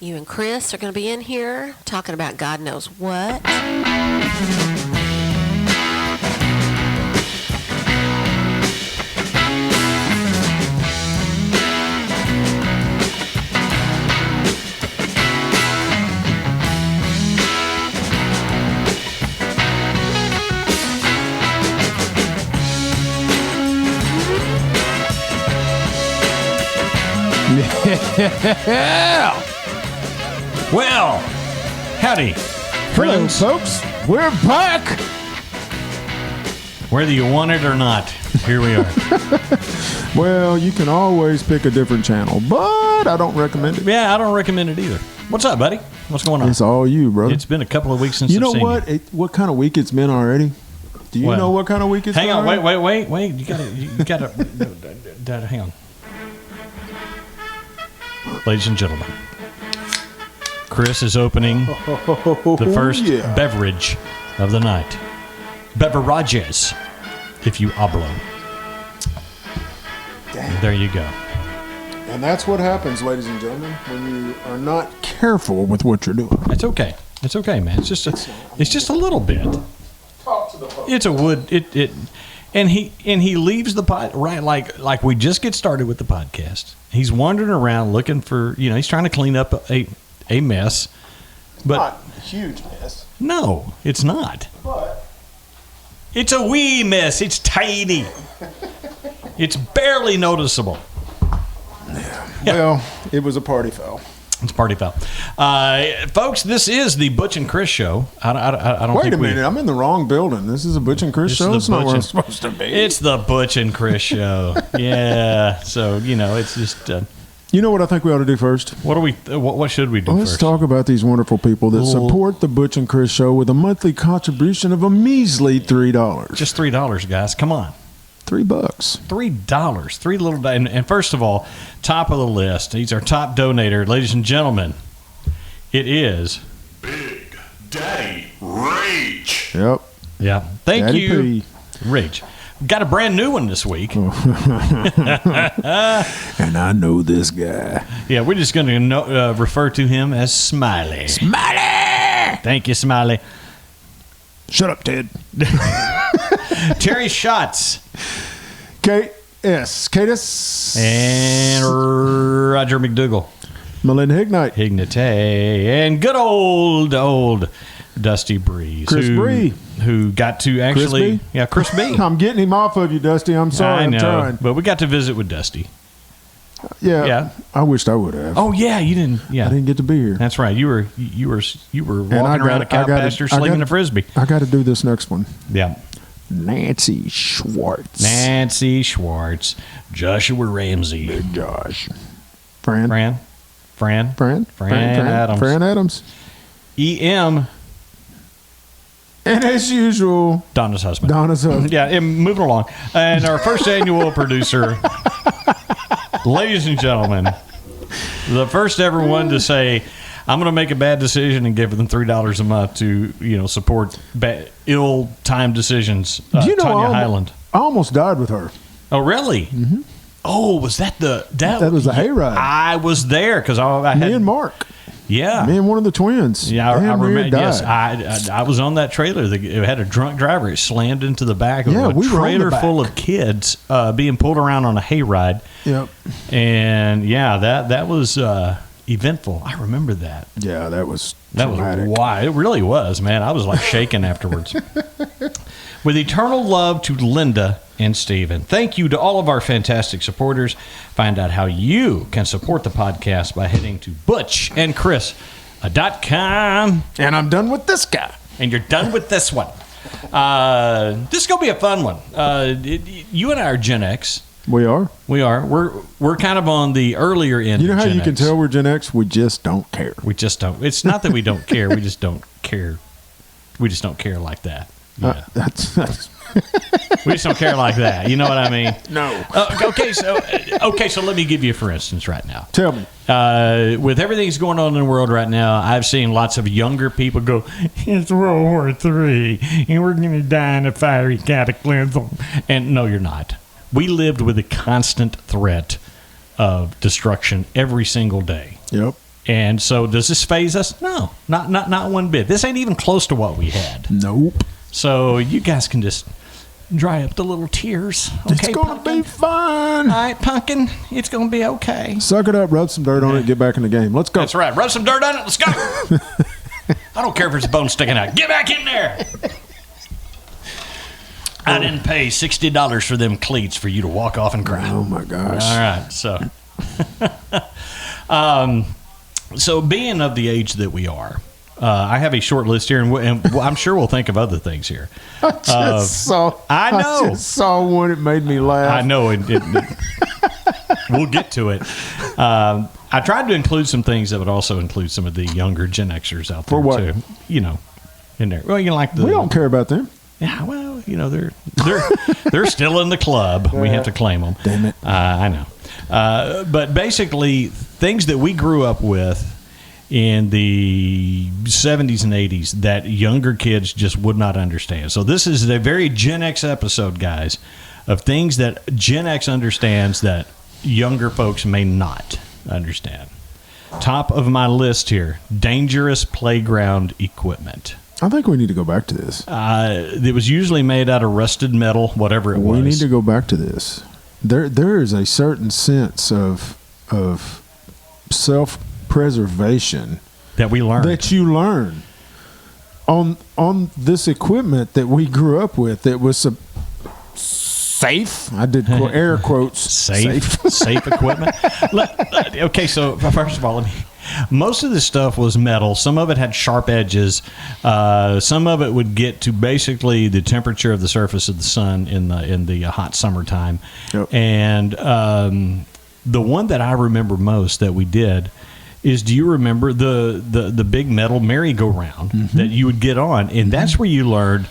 You and Chris are going to be in here talking about God knows what. Yeah. Well, howdy, Hello, friends. folks. We're back. Whether you want it or not, here we are. Well, you can always pick a different channel, but I don't recommend it. Yeah, I don't recommend it either. What's up, buddy? What's going on? It's all you, brother. It's been a couple of weeks since You I've know seen what? What kind of week it's been already? Do you Well, know what kind of week it's Hang been on, already? wait. You gotta, hang on. Ladies and gentlemen, Chris is opening the first yeah. beverage of the night. Beverages, if you hablo. There you go. And that's what happens, ladies and gentlemen, when you are not careful with what you're doing. It's okay. It's okay, man. It's just a little bit. Talk to the folks. It's a wood. And he leaves the pod right like we just get started with the podcast. He's wandering around looking for he's trying to clean up a mess, but Not a huge mess, no, it's not. but It's a wee mess. It's tiny. It's barely noticeable. well, it was a party foul. It's party foul, folks. This is the Butch and Chris show. I don't Wait think a minute, I'm in the wrong building. This is a Butch and Chris This show. is It's the not where I'm Butch supposed to be. It's the Butch and Chris show. Yeah. So it's just. You know what I think we ought to do first? What do we? What should we do Let's first? talk about these wonderful people that support the Butch and Chris show with a monthly contribution of a measly $3. Just $3, guys. Come on, $3. $3. Three little. And first of all, top of the list. He's our top donator, ladies and gentlemen. It is Big Daddy Rage. Yep. Yeah. Thank Daddy you, P. Rage. Got a brand new one this week. And I know this guy. Yeah, we're just going to refer to him as Smiley. Smiley! Thank you, Smiley. Shut up, Ted. Terry Schatz Cadis. and Roger McDougall. Melinda Hignite. Hignate, and good old Dusty Breeze. Chris Bree. Who got to actually... B? Yeah, Chris B. I'm getting him off of you, Dusty. I'm sorry. I know, I'm trying. but we got to visit with Dusty. Yeah. Yeah. I wished I would have. Oh, yeah, you didn't... Yeah, I didn't get to be here. that's right. You were walking I around a cow pasture slinging a Frisbee. I got to do this next one. Yeah. Nancy Schwartz. Nancy Schwartz. Joshua Ramsey. Big Josh. Fran Adams. Fran Adams. E.M. And as usual, Donna's husband. Donna's husband. Yeah, and moving along. And our first annual producer, ladies and gentlemen, the first ever one to say, I'm going to make a bad decision and give them $3 a month to, support ill-timed decisions. Do you know Tanya Highland. I almost died with her. Oh, really? Mm-hmm. Oh, was that That was the hayride. I was there because I had... Me and Mark. Yeah. Me and one of the twins. Yeah, I Damn near remember. Yes, died. I was on that trailer. It had a drunk driver. It slammed into the back of a we were on the trailer back. full of kids being pulled around on a hayride. Yep. And yeah, that was eventful. I remember that. Yeah, that was That traumatic. was why it really was, man. I was like shaking afterwards. With eternal love to Linda and Steven. Thank you to all of our fantastic supporters. Find out how you can support the podcast by heading to butchandchris.com. And I'm done with this guy. And you're done with this one. This is going to be a fun one. You and I are Gen X. We are. We are. We're kind of on the earlier end. You know of how Gen you can X. tell we're Gen X? We just don't care. We just don't. It's not that we don't care. We just don't care. We just don't care like that. Yeah. That's We just don't care like that. You know what I mean? no. Okay, so let me give you, for instance, right now. Tell me. With everything that's going on in the world right now, I've seen lots of younger people go, it's World War III, and we're going to die in a fiery cataclysm. And no, you're not. We lived with a constant threat of destruction every single day. Yep. And so does this phase us? No, not one bit. This ain't even close to what we had. Nope. So you guys can just dry up the little tears. Okay, It's going to Pumpkin? be fine. All right, Pumpkin, it's going to be okay. Suck it up, rub some dirt on it, get back in the game. Let's go. That's right. Rub some dirt on it. Let's go. I don't care if there's a bone sticking out. Get back in there. I didn't pay $60 for them cleats for you to walk off and cry. Oh, my gosh. All right, so, so being of the age that we are, I have a short list here, and I'm sure we'll think of other things here. I know. I just saw one. It made me laugh. I know we'll get to it. I tried to include some things that would also include some of the younger Gen Xers out there For what? too. You know, in there. Well, you like the. We don't care about them. Yeah, well, you know they're still in the club. We have to claim them. Damn it. I know. But basically, things that we grew up with in the 70s and 80s that younger kids just would not understand. So this is a very Gen X episode, guys, of things that Gen X understands that younger folks may not understand. Top of my list here, dangerous playground equipment. I think we need to go back to this. It was usually made out of rusted metal, whatever it was. We need to go back to this. There is a certain sense of self-preservation that we learned. that you learn on this equipment that we grew up with. That was safe. I did air quotes. Safe equipment. Okay, so first of all, most of this stuff was metal. Some of it had sharp edges. Some of it would get to basically the temperature of the surface of the sun in the hot summertime. Yep. And the one that I remember most that we did is, do you remember the big metal merry-go-round that you would get on? And that's where you learned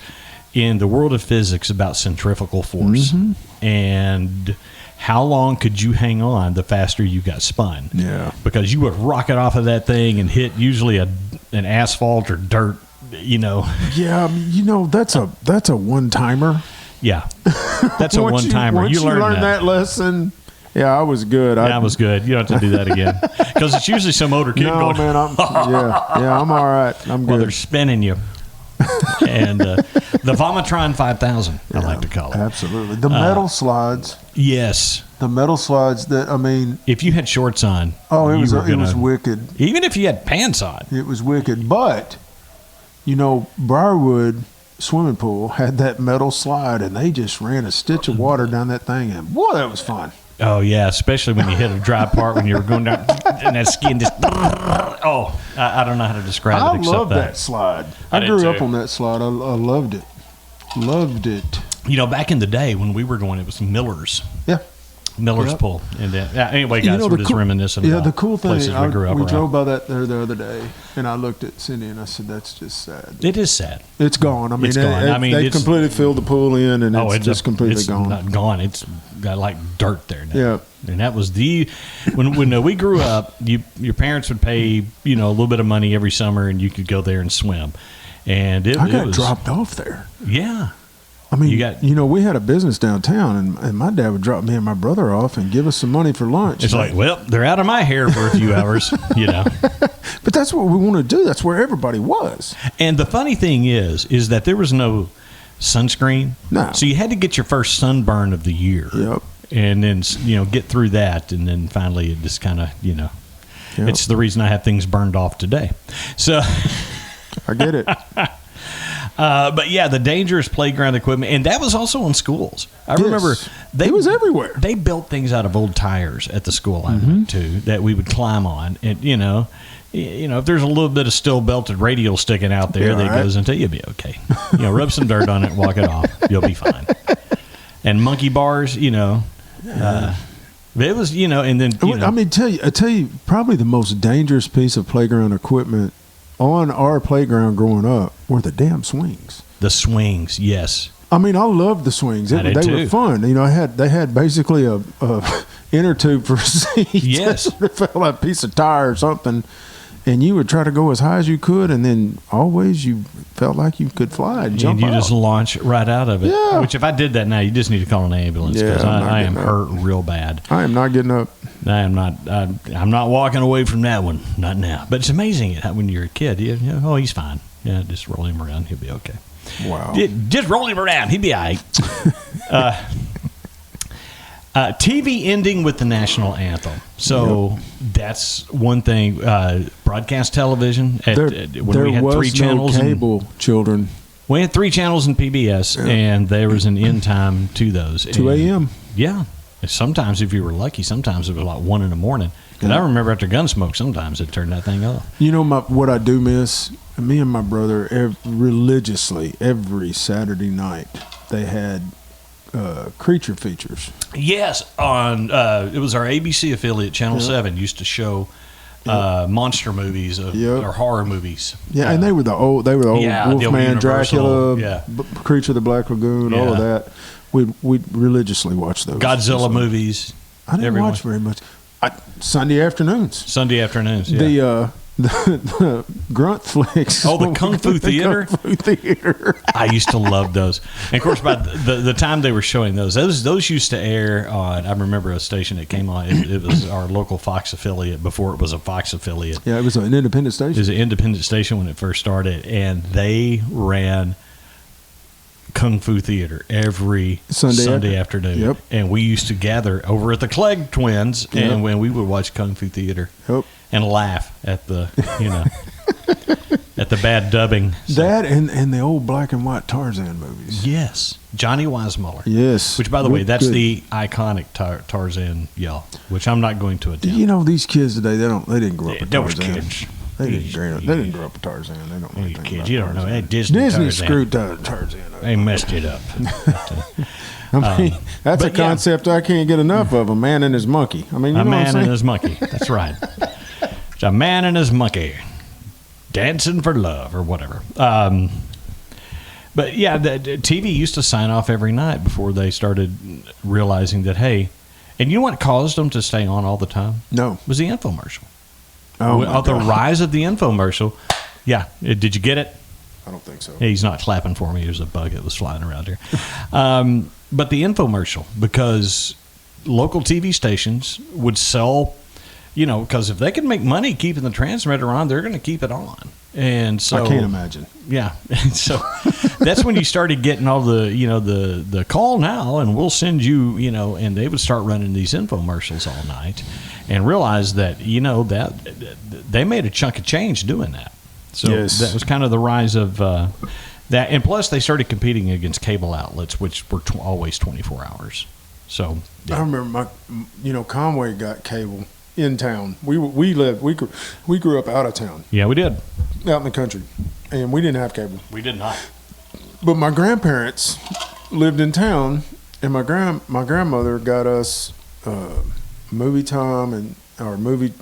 in the world of physics about centrifugal force and how long could you hang on the faster you got spun. Yeah. Because you would rocket off of that thing and hit usually an asphalt or dirt, you know. Yeah, that's a one-timer. Yeah. That's a Once one-timer. Once you learn that lesson, yeah, I was good. That was good. You don't have to do that again. Because it's usually some older kid No, going, man, I'm all right. I'm well, they're good. spinning you. And the Vomitron 5000, I like to call it. Absolutely. The metal slides. Yes. The metal slides that, I mean, If you had shorts on, oh, you were it was gonna- wicked. Even if you had pants on. It was wicked. But, Briarwood swimming pool had that metal slide, and they just ran a stitch of water down that thing, and boy, that was fun. Oh, yeah, especially when you hit a dry part when you were going down and that skin just. Oh, I don't know how to describe I it except love that slide. I did grew up too. on that slide. I loved it. Loved it. You know, back in the day when we were going, it was Miller's. Yeah. Miller's Yep. Pool. And anyway, guys, we're just reminiscing Yeah, about the cool thing, places we grew up we around. drove by that there the other day, and I looked at Cindy and I said, "That's just sad. It is sad. It's gone. I mean, It's gone. I mean, they it's- completely filled the pool in, and it's just completely it's gone. Not gone. It's got like dirt there now. Yeah. And that was when we grew up. Your parents would pay a little bit of money every summer, and you could go there and swim. And I got was dropped off there. Yeah. I mean, You we had a business downtown, and my dad would drop me and my brother off and give us some money for lunch. It's like, well, they're out of my hair for a few hours, But that's what we want to do. That's where everybody was. And the funny thing is that there was no sunscreen. No. So you had to get your first sunburn of the year. Yep. And then, get through that. And then finally it just kind of, Yep. it's the reason I have things burned off today. So, I get it. but yeah, the dangerous playground equipment. And that was also in schools. I remember it was everywhere. They built things out of old tires at the school I went to that we would climb on. And, if there's a little bit of steel belted radial sticking out there, Yeah, that right. goes until you'll be okay. Rub some dirt on it, walk it off, you'll be fine. And monkey bars, it was, and then I mean, I tell you, probably the most dangerous piece of playground equipment on our playground growing up were the damn swings. the swings, yes. I mean, I loved the swings. I did They too. were fun. They had basically a inner tube for a seat. Yes. It felt like a piece of tire or something. and you would try to go as high as you could, and then always you felt like you could fly and jump And you out. just launch right out of it. Yeah. Which if I did that now, you just need to call an ambulance because Yeah, I'm not I am getting hurt real bad. I am not getting up. I'm not walking away from that one. Not now. But it's amazing when you're a kid. Oh, he's fine. Yeah, just roll him around. He'll be okay. Wow. Just roll him around. He'll be all right. TV ending with the national anthem. So that's one thing. Broadcast television. When we had was three channels. no cable, children. We had 3 channels in PBS, and there was an end time to those. 2 a.m. Yeah. Sometimes, if you were lucky, sometimes it was like 1 in the morning. And I remember after Gunsmoke, sometimes it turned that thing off. You know what I do miss? Me and my brother religiously every Saturday night they had creature features. Yes, on it was our ABC affiliate, Channel 7, used to show monster movies or horror movies. Yeah, and they were the old the old Wolfman, Universal, Dracula, Creature of the Black Lagoon, all of that. We religiously watched those. Godzilla movies. I didn't watch very much. Sunday afternoons. Sunday afternoons. Yeah. The grunt flicks. Oh, the Kung Fu Theater? Kung Fu Theater. I used to love those. And of course, by the time they were showing those used to air on, I remember a station that came on, it was our local Fox affiliate before it was a Fox affiliate. Yeah, it was an independent It station. was an independent station when it first started, and they ran Kung Fu Theater every Sunday afternoon. Yep. And we used to gather over at the Clegg Twins, and when we would watch Kung Fu Theater and laugh at the, at the bad dubbing. So, that and the old black and white Tarzan movies. yes. Johnny Weissmuller. Yes. Which, by the way, that's Good. the iconic Tarzan yell, which I'm not going to attempt. You know, these kids today, they didn't grow up with Those Tarzan. kids. They didn't grow up with Tarzan. They don't know You anything kids, about you don't know. Tarzan. Hey, Disney Tarzan. screwed Tarzan up. They messed it up. I mean, that's a but yeah. concept I can't get enough of. A man and his monkey. I mean, you A know what I'm man saying? and his monkey. That's right. It's a man and his monkey dancing for love or whatever. But yeah, the TV used to sign off every night before they started realizing that, hey, and you know what caused them to stay on all the time? No. Was the infomercial. Oh, my The God. rise of the infomercial. Yeah. Did you get it? I don't think so. He's not clapping for me. There's a bug that was flying around here. But the infomercial, because local TV stations would sell, because if they can make money keeping the transmitter on, they're going to keep it on. And so I can't imagine. Yeah. And so that's when you started getting all the, the call now and we'll send you, and they would start running these infomercials all night and realize that, that they made a chunk of change doing that. So Yes. that was kind of the rise of that. And plus they started competing against cable outlets, which were always 24 hours. So I remember Conway got cable in town. We grew up out of town, yeah, we did. out in the country, and we didn't have cable. We did not. But my grandparents lived in town, and my grandmother got us Movie Time and our movie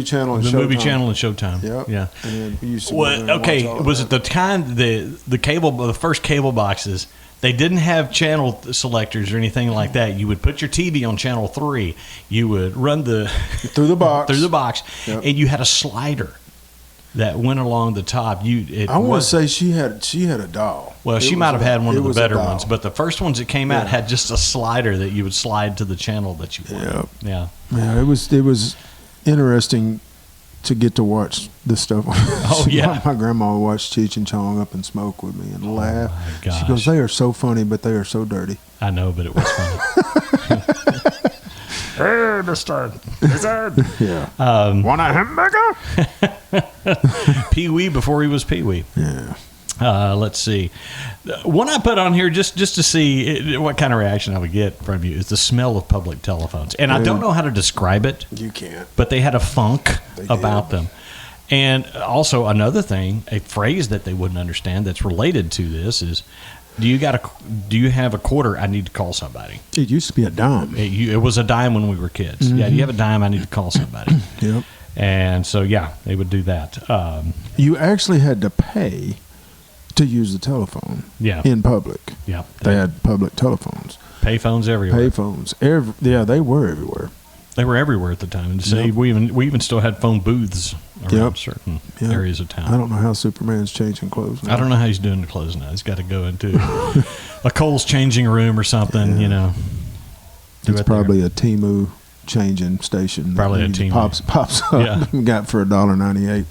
channel and The Showtime. movie channel and Showtime. Yep. Yeah. And then we used to go there and Okay, watch all of was that. it the kind the first cable boxes? They didn't have channel selectors or anything like that. You would put your TV on channel 3. You would run through the box? Yep. and you had a slider that went along the top. I want to say she had a dial. Well, It she was might have had one it of the was a better dial. ones, but the first ones that came out had just a slider that you would slide to the channel that you wanted. Yep. Yeah. Yeah, it was interesting to get to watch this stuff. Oh, yeah. My grandma would watch Cheech and Chong Up and Smoke with me and laugh. my gosh. She goes, "They are so funny, but they are so dirty." I know, but it was funny. Hey, Mr. Wizard. Yeah. Want a hamburger? Pee-wee before he was Pee-wee. Yeah. Let's see. One I put on here just to see what kind of reaction I would get from you is the smell of public telephones. And I don't know how to describe it, You can't. but they had a funk They about did. them. And also another thing, a phrase that they wouldn't understand that's related to this is, do you have a quarter? I need to call somebody. It used to be a dime. It was a dime when we were kids. Yeah, do you have a dime? I need to call somebody. Yep. And so, yeah, they would do that. You actually had to pay to use the telephone. Yeah. In public. Yeah. They had public telephones. Payphones everywhere. Payphones. They were everywhere. They were everywhere at the time. And see, Yep. we even still had phone booths around Yep. certain Yep. areas of I town. don't know how Superman's changing clothes now. I don't know how he's doing the clothes now. He's got to go into a Kohl's changing room or something, you know. Do It's it there. probably a Temu changing station. that Probably a he Temu. pops up. Yeah. Got for $1.98.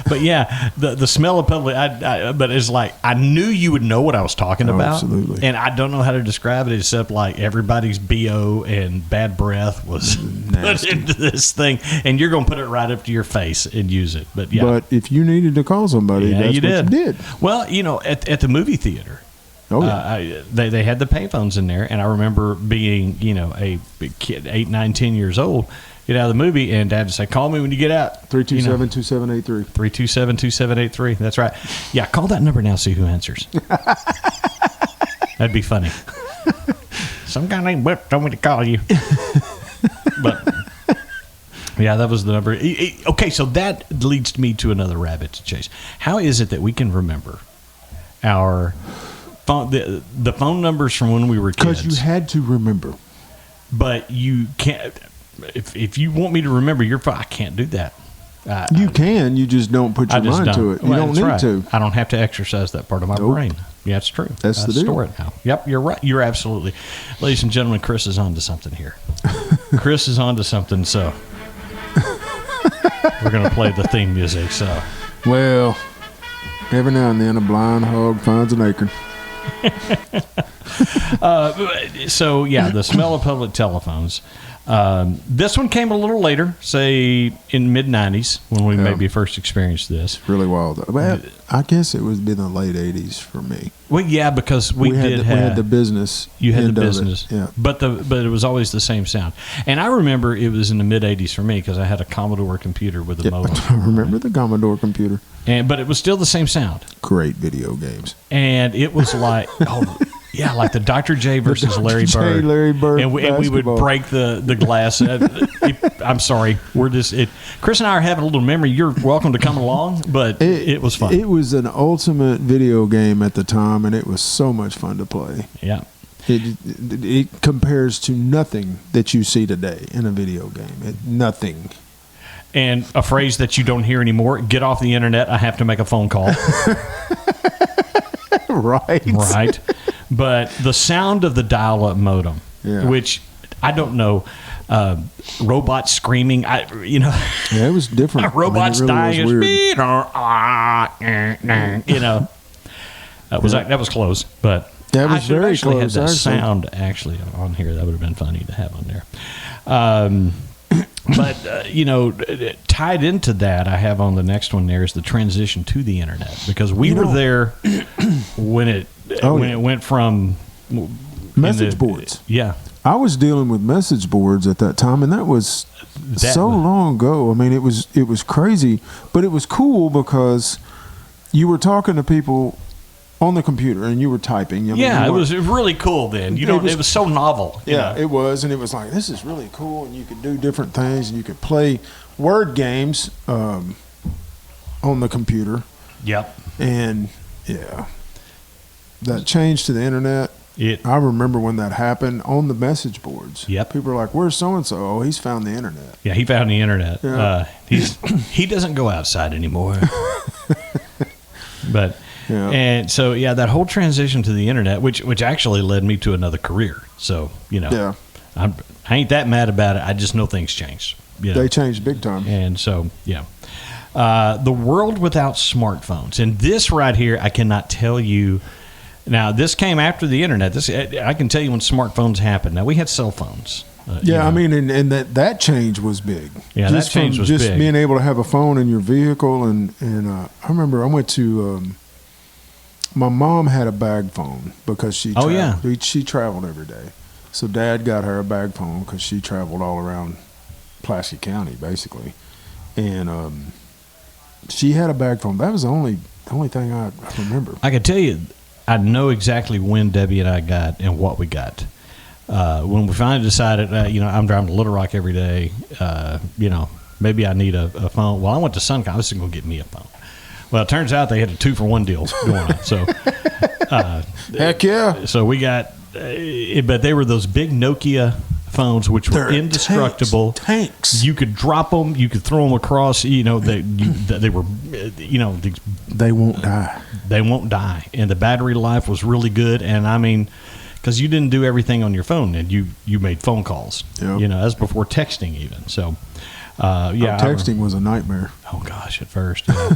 But yeah, the smell of public. But it's like I knew you would know what I was talking Oh, about. absolutely. And I don't know how to describe it except like everybody's BO and bad breath was put Nasty. into this thing, and you're gonna put it right up to your face and use it. But yeah, But if you needed to call somebody, yeah, that's you did. what you did. Well, you know, at the movie theater. Oh, yeah. They had the payphones in there, and I remember being, you know, a big kid, 8, 9, 10 years old, get out of the movie, and Dad would say, "Call me when you get out." 327-2783. 327-2783. That's right. Yeah, call that number now. See who answers. That'd be funny. Some guy named Whip told me to call you. But yeah, that was the number. Okay, so that leads me to another rabbit to chase. How is it that we can remember our phone, the phone numbers from when we were kids? Because you had to remember. But you can't. If you want me to remember your phone, I can't do that. You can. You just don't put I your just mind don't. to it. You Well, don't that's need right. to. I don't have to exercise that part of my Nope. brain. Yeah, it's true. That's I the deal. store it now. Yep, you're right. You're absolutely. Ladies and gentlemen, Chris is on to something here. Chris is on to something, so we're going to play the theme music. So Well, every now and then a blind hog finds an acorn. so yeah, the smell of public telephones. This one came a little later, say in mid-'90s, when we Yeah. maybe first experienced this. Really wild. But I guess it was in the late 80s for me. Well, yeah, because we had did the, have we had the business. you had end the of it. business, Yeah. but it was always the same sound. And I remember it was in the mid-'80s for me because I had a Commodore computer with a Yeah, modem. I remember the Commodore computer. But it was still the same sound. Great video games. And it was like, yeah, like the Dr. J versus Larry J. Bird. Larry Bird And we would basketball. break the glass. I'm sorry. Chris and I are having a little memory. You're welcome to come along, but it was fun. It was an ultimate video game at the time, and it was so much fun to play. Yeah. It compares to nothing that you see today in a video game. Nothing. And a phrase that you don't hear anymore, get off the internet, I have to make a phone call. Right. Right. But the sound of the dial-up modem, Yeah. which I don't know, robots screaming, Yeah, it was different. robots I mean, it dying, really was weird. you know, that was close, but That was I should have very actually close, had that actually. sound actually on here. That would have been funny to have on there. But tied into that, I have on the next one there is the transition to the internet, because we were there when it went from Message boards. Yeah, I was dealing with message boards at that time, and that was so long ago. I mean, it was crazy, but it was cool because you were talking to people on the computer and you were typing. I mean, yeah, you it was really cool then. It was so novel. you Yeah, know. it was, and it was like, this is really cool, and you could do different things, and you could play word games on the computer, Yep. and yeah, that change to the internet. I remember when that happened on the message boards. Yep. People are like, "Where's so and so?" Oh, he's found the internet. Yeah, he found the internet. Yeah. He doesn't go outside anymore. But Yeah. and so that whole transition to the internet, which actually led me to another career. So Yeah, I ain't that mad about it. I just know things changed. they changed big time. And so the world without smartphones, and this right here, I cannot tell you. Now, this came after the internet. I can tell you when smartphones happened. Now, we had cell phones. Yeah, I mean, and that change was big. Yeah, just that change from was just big. being able to have a phone in your vehicle, and I remember I went to. My mom had a bag phone because she traveled every day. So Dad got her a bag phone because she traveled all around Pulaski County basically, and she had a bag phone. That was the only thing I remember. I can tell you, I know exactly when Debbie and I got and what we got. When we finally decided, I'm driving to Little Rock every day, maybe I need a phone. Well, I went to Suncom. I was going to get me a phone. Well, it turns out they had a 2-for-1 deal going on. So, Heck yeah. so we got, but they were those big Nokia phones, which were They're indestructible. Tanks. You could drop them. You could throw them across. They were, They won't die. they won't die, and the battery life was really good. And I mean, because you didn't do everything on your phone, and you made phone calls. Yep. That's before texting even. So, yeah, Texting was a nightmare. Oh gosh, at first, yeah.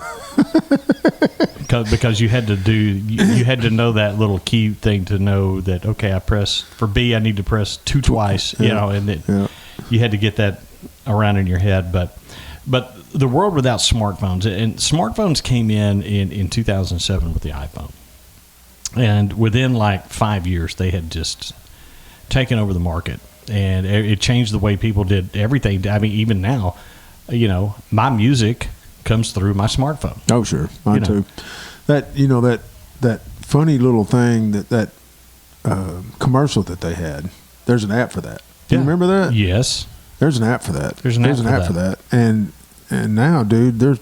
because you had to you had to know that little key thing to know that, okay, I press for B, I need to press 2 twice, and you had to get that around in your head. But the world without smartphones, and smartphones came in 2007 with the iPhone, and within like 5 years they had just taken over the market, and it changed the way people did everything. I mean, even now, my music comes through my smartphone. Oh, sure. Mine too. That funny little thing that commercial that they had. There's an app for that. Do you remember that? Yes. There's an app for that. There's an app for that. And now, dude, there's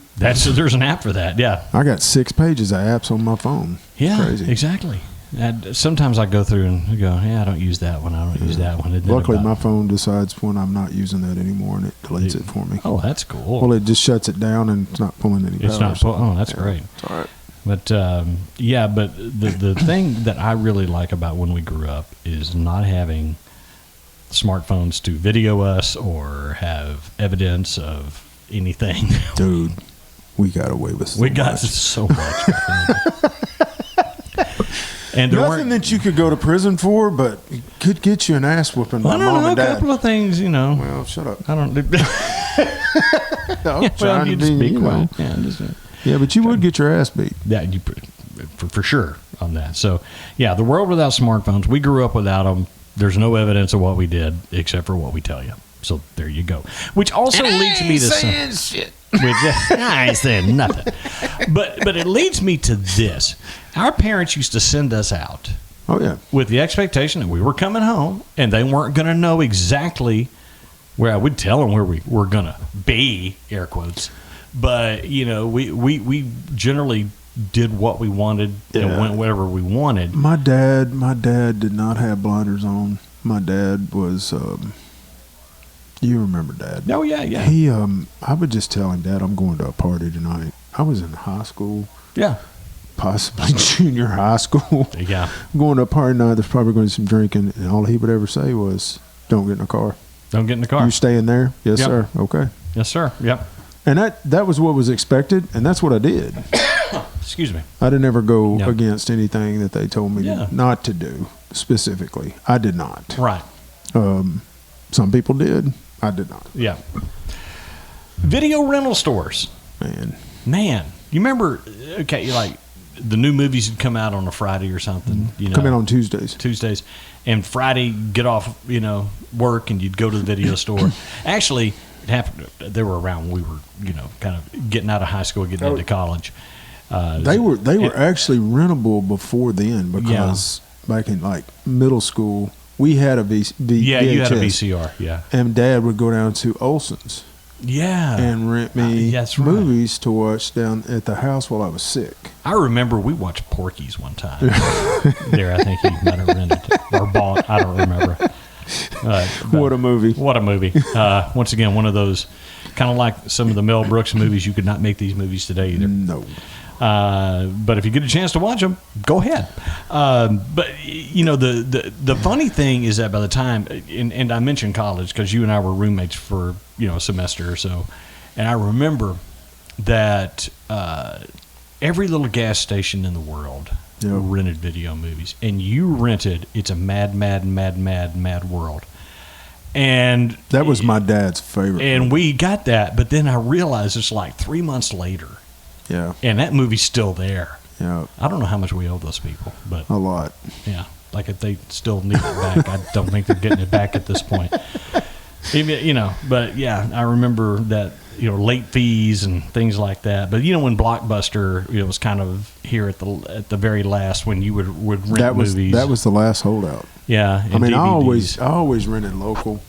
an app for that. Yeah. I got 6 pages of apps on my phone. Yeah. Crazy. Exactly. And sometimes I go through and go, I don't use that one. I don't use that one. Luckily, my phone decides when I'm not using that anymore, and it deletes it for me. Oh, that's cool. Well, it just shuts it down, and it's not pulling any power. It's not. Oh, that's great. It's all right. But but the thing that I really like about when we grew up is not having smartphones to video us or have evidence of anything. Dude, we got away with so we got much. so much. And nothing that you could go to prison for, but it could get you an ass whooping by mom and dad. A couple of things, Well, shut up. I don't. I'm trying to just be quiet. Yeah, but you would get your ass beat. Yeah, for sure on that. So, yeah, the world without smartphones. We grew up without them. There's no evidence of what we did except for what we tell you. So there you go. Which also leads me to saying shit. I ain't saying nothing. But it leads me to this. Our parents used to send us out. Oh, yeah. With the expectation that we were coming home, and they weren't going to know exactly where. I would tell them where we were going to be, air quotes. But, we generally did what we wanted and went wherever we wanted. My dad did not have blinders on. My dad was... you remember Dad? Oh, yeah. He, I would just tell him, Dad, I'm going to a party tonight. I was in high school. Yeah. Possibly junior high school. Yeah. I'm going to a party tonight. There's probably going to be some drinking. And all he would ever say was, don't get in the car. Don't get in the car. You staying there? Yes, Yep. sir. Okay. Yes, sir. Yep. And that was what was expected, and that's what I did. Excuse me. I didn't ever go Yep. against anything that they told me not to do specifically. I did not. Right. Some people did. I did not. Yeah. Video rental stores. Man. You remember, like the new movies would come out on a Friday or something. Come in on Tuesdays. And Friday, get off, work, and you'd go to the video store. Actually, it happened. They were around when we were, kind of getting out of high school, getting into college. They were actually rentable before then because back in like middle school, we had a VHS. Yeah, you had a VCR. Yeah, and Dad would go down to Olson's. Yeah, and rent me movies to watch down at the house while I was sick. I remember we watched Porky's one time. There, I think he might have rented it or bought. I don't remember. What a movie! What a movie! Once again, one of those kind of like some of the Mel Brooks movies. You could not make these movies today either. No. But if you get a chance to watch them, go ahead. But the funny thing is that by the time, and I mentioned college because you and I were roommates for a semester or so, and I remember that every little gas station in the world rented video movies, and you rented It's a Mad, Mad, Mad, Mad, Mad World. And that was my dad's favorite. And we got that, but then I realized it's like 3 months later. Yeah. And that movie's still there. Yeah. I don't know how much we owe those people, but a lot. Yeah. Like if they still need it back, I don't think they're getting it back at this point. But yeah, I remember that, late fees and things like that. But when Blockbuster, was kind of here at the very last when you would rent movies. That was the last holdout. Yeah. I mean, DVDs. I always rented local.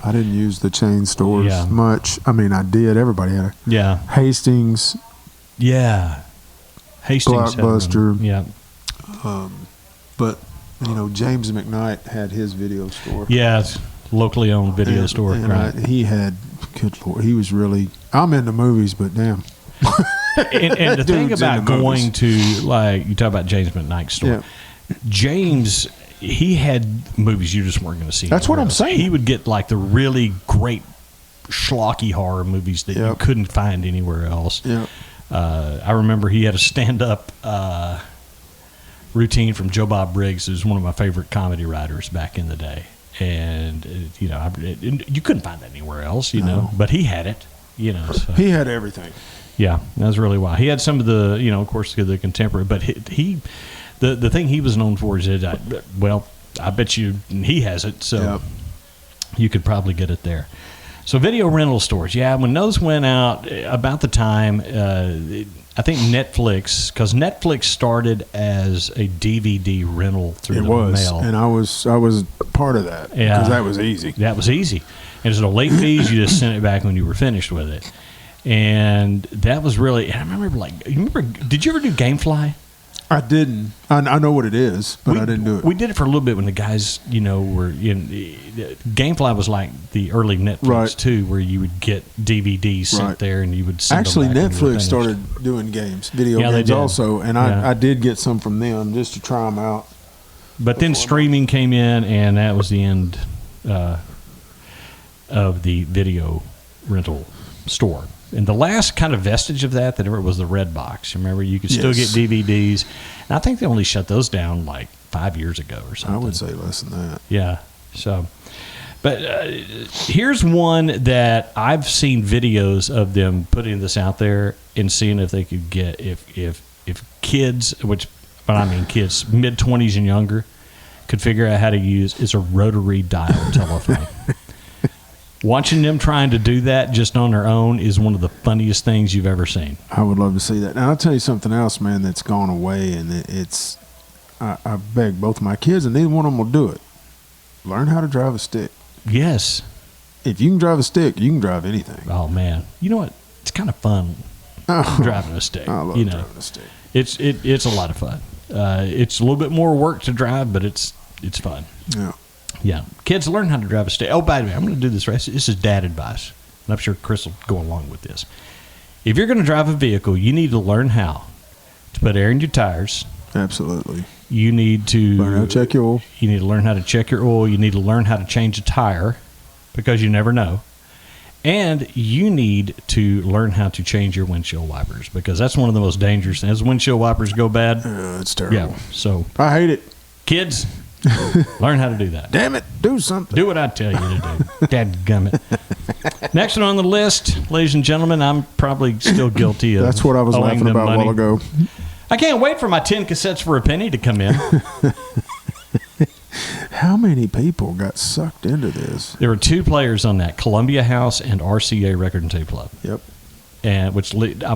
I didn't use the chain stores much. I mean, I did. Everybody had a Hastings. Yeah. Hastings. Blockbuster. Yeah. But James McKnight had his video store. Yeah. locally owned video store. And right. he had, good Lord, he was really. I'm into movies, but damn. And the thing Dude's about into going movies. to, like, you talk about James McKnight's store. Yeah. James, he had movies you just weren't going to see. That's what anywhere I'm else. saying. He would get like the really great schlocky horror movies that you Yep. couldn't find anywhere else. Yeah. I remember he had a stand-up routine from Joe Bob Briggs, who's one of my favorite comedy writers back in the day. And, you couldn't find it anywhere else, know, but he had it, So. He had everything. Yeah, that's really why. He had some of the, of course, the contemporary, but the thing he was known for is that, I bet you he has it, so Yep. you could probably get it there. So video rental stores, when those went out about the time, I think Netflix, because Netflix started as a DVD rental through It the was, mail. and I was part of that Yeah. because that was easy. That was easy. And there's no late fees. You just sent it back when you were finished with it. And that was really, and I remember, did you ever do Gamefly? I didn't. I know what it is, but I didn't do it. We did it for a little bit when the guys, were in. Gamefly was like the early Netflix Right. too, where you would get DVDs sent Right. there, and you would send Actually, them back when you were Netflix finished. started doing video Yeah, they games did. also, and Yeah. I did get some from them just to try them out. But then streaming came in, and that was the end of the video rental store. And the last kind of vestige of that ever was the Red Box. Remember, you could still Yes. get DVDs. And I think they only shut those down like 5 years ago or something. I would say less than that. Yeah. So, but here's one that I've seen videos of them putting this out there and seeing if they could get if kids, but I mean kids mid-20s and younger, could figure out how to use is a rotary dial telephone. Watching them trying to do that just on their own is one of the funniest things you've ever seen. I would love to see that. Now, I'll tell you something else, man, that's gone away, and it's I beg both my kids, and neither one of them will do it. Learn how to drive a stick. Yes. If you can drive a stick, you can drive anything. Oh man. You know what? It's kind of fun driving a stick. I love driving a stick. It's a lot of fun. It's a little bit more work to drive, but it's fun. Yeah. Yeah, kids learn how to drive a stick. Oh, by the way, I'm going to do this right. This is dad advice, and I'm sure Chris will go along with this. If you're going to drive a vehicle, you need to learn how to put air in your tires. Absolutely. You need to Learn how to check your oil. You need to learn how to check your oil. You need to learn how to change a tire because you never know. And you need to learn how to change your windshield wipers because that's one of the most dangerous things. As windshield wipers go bad, It's terrible. yeah. So I hate it. kids, learn how to do that. Damn it. Do something. Do what I tell you to do. Dadgummit. Next one on the list, ladies and gentlemen, I'm probably still guilty of That's what I was owing laughing them about a money. while ago. I can't wait for my 10 cassettes for a penny to come in. How many people got sucked into this? There were two players on that, Columbia House and RCA Record and Tape Club. Yep. And I'm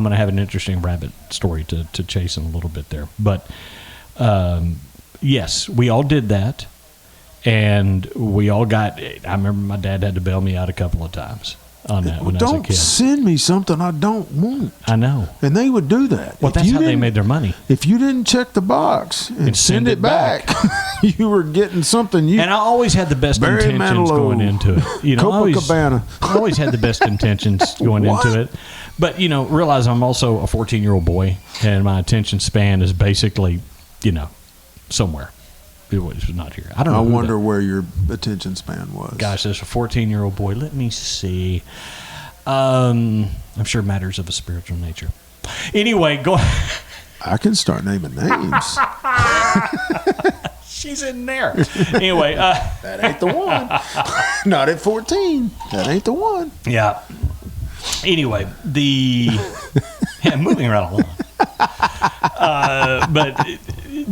going to have an interesting rabbit story to chase in a little bit there. But yes, we all did that. And we all got, I remember my dad had to bail me out a couple of times on that when I was a Don't kid. send me something I don't want. I know. And they would do that. Well, If that's you how they didn't- made their money. If you didn't check the box and send it back, you were getting something you And I always had the best Barry intentions Manilow, going into it. You know, Copacabana. I always had the best intentions going What? into it. But, realize I'm also a 14-year-old boy, and my attention span is basically, somewhere. It was not here. I don't know. I who wonder that- where your attention span was. Gosh, as a 14-year-old boy, let me see. I'm sure matters of a spiritual nature. Anyway, go. I can start naming names. She's in there. Anyway, That ain't the one. Not at 14. That ain't the one. yeah. Anyway, moving right along. But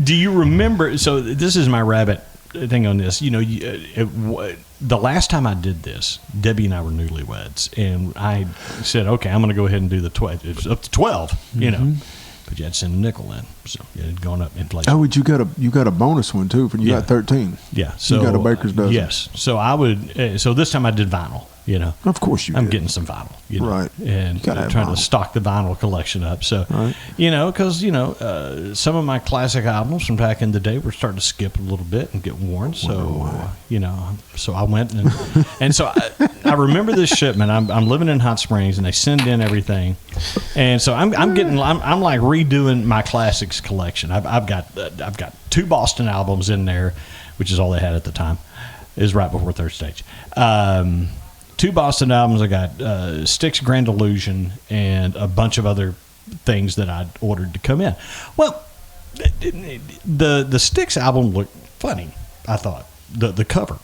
do you remember? So this is my rabbit thing on this. The last time I did this, Debbie and I were newlyweds, and I said, "Okay, I'm going to go ahead and do the 12. It was up to 12, but you had to send a nickel in, so it had gone up inflation." Oh, you got a bonus one too. You Yeah. got 13. Yeah, so got a baker's dozen. Yes, so I would. So this time I did vinyl. You know, Of course you I'm did. getting some vinyl, you know, Right. and You gotta have trying vinyl. to stock the vinyl collection up. So, Right. you know, because some of my classic albums from back in the day were starting to skip a little bit and get worn. So, so I went and so I remember this shipment. I'm living in Hot Springs, and they send in everything, and so I'm like redoing my classics collection. I've got 2 Boston albums in there, which is all they had at the time. It was right before Third Stage. 2 Boston albums. I got Styx Grand Illusion and a bunch of other things that I'd ordered to come in. Well, the Styx album looked funny, I thought. The cover.